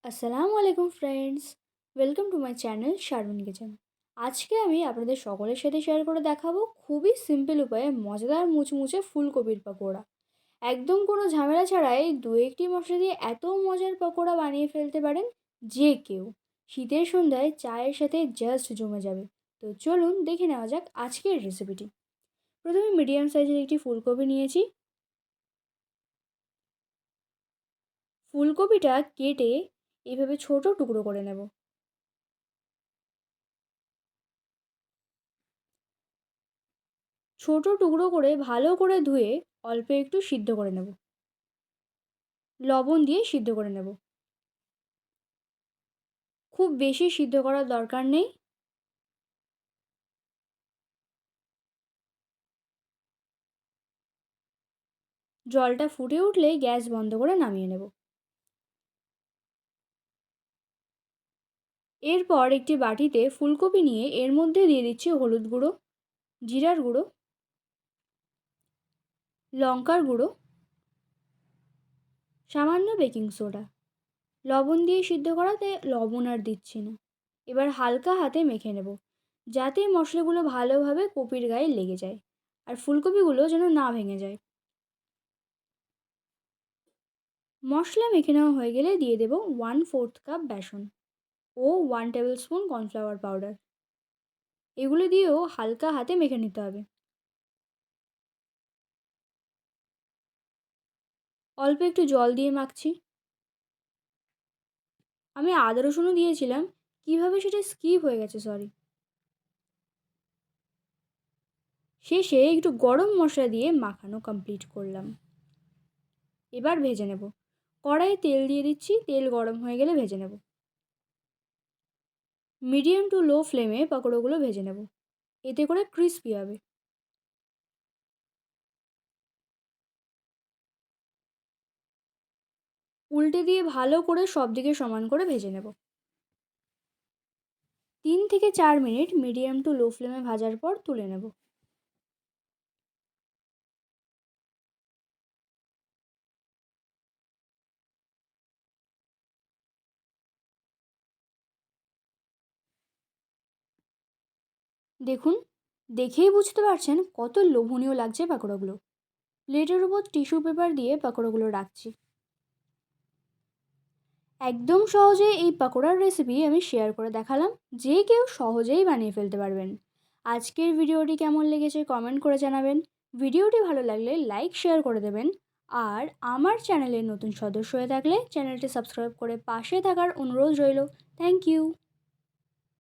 আসসালামু আলাইকুম friends, welcome to my channel Sharmin kitchen. আজকে আমি আপনাদের সকলের সাথে শেয়ার করে দেখাবো খুবই সিম্পল উপায়ে মজাদার মুচমুচে ফুলকপির পকোড়া। একদম কোনো ঝামেলা ছাড়াই দু একটি মশলা দিয়ে এত মজার পকোড়া বানিয়ে ফেলতে পারেন যে কেউ। শীতের সন্ধ্যায় চায়ের সাথে জাস্ট জমে যাবে। তো চলুন দেখে নেওয়া যাক আজকের রেসিপিটি। প্রথমে মিডিয়াম সাইজের একটি ফুলকপি নিয়েছি। ফুলকপিটা কেটে এইভাবে ছোট টুকরো করে নেব। ছোট টুকরো করে ভালো করে ধুয়ে অল্প একটু সিদ্ধ করে নেব। লবণ দিয়ে সিদ্ধ করে নেব। খুব বেশি সিদ্ধ করার দরকার নেই। জলটা ফুটে উঠলে গ্যাস বন্ধ করে নামিয়ে নেব। এরপর একটি বাটিতে ফুলকপি নিয়ে এর মধ্যে দিয়ে দিচ্ছি হলুদ গুঁড়ো, জিরার গুঁড়ো, লঙ্কার গুঁড়ো, সামান্য বেকিং সোডা। লবণ দিয়ে সিদ্ধ করাতে লবণ আর দিচ্ছি না। এবার হালকা হাতে মেখে নেব, যাতে মশলাগুলো ভালোভাবে কপির গায়ে লেগে যায় আর ফুলকপিগুলো যেন না ভেঙে যায়। মশলা মেখে নেওয়া হয়ে গেলে দিয়ে দেব 1/4 কাপ বেসন ও 1 টেবিল স্পুন কর্নফ্লাওয়ার পাউডার। এগুলো দিয়েও হালকা হাতে মেখে নিতে হবে। অল্প একটু জল দিয়ে মাখছি। আমি আদা রসুনও দিয়েছিলাম, কীভাবে সেটা স্কিপ হয়ে গেছে, সরি। শেষে একটু গরম মশলা দিয়ে মাখানো কমপ্লিট করলাম। এবার ভেজে নেব। কড়াইয়ে তেল দিয়ে দিচ্ছি, তেল গরম হয়ে গেলে ভেজে নেব। মিডিয়াম টু লো ফ্লেমে পকোড়াগুলো ভেজে নেব, এতে করে ক্রিস্পি হবে। উল্টে দিয়ে ভালো করে সব দিকে সমান করে ভেজে নেব। 3 থেকে 4 মিনিট মিডিয়াম টু লো ফ্লেমে ভাজার পর তুলে নেব। দেখুন, দেখেই বুঝতে পারছেন কত লোভনীয় লাগছে পাকোড়াগুলো। প্লেটের উপর টিস্যু পেপার দিয়ে পাকোড়াগুলো রাখছি। একদম সহজে এই পাকোড়ার রেসিপি আমি শেয়ার করে দেখালাম, যে কেউ সহজেই বানিয়ে ফেলতে পারবেন। আজকের ভিডিওটি কেমন লেগেছে কমেন্ট করে জানাবেন। ভিডিওটি ভালো লাগলে লাইক শেয়ার করে দেবেন। আর আমার চ্যানেলের নতুন সদস্য হয়ে থাকলে চ্যানেলটি সাবস্ক্রাইব করে পাশে থাকার অনুরোধ রইল। Thank you.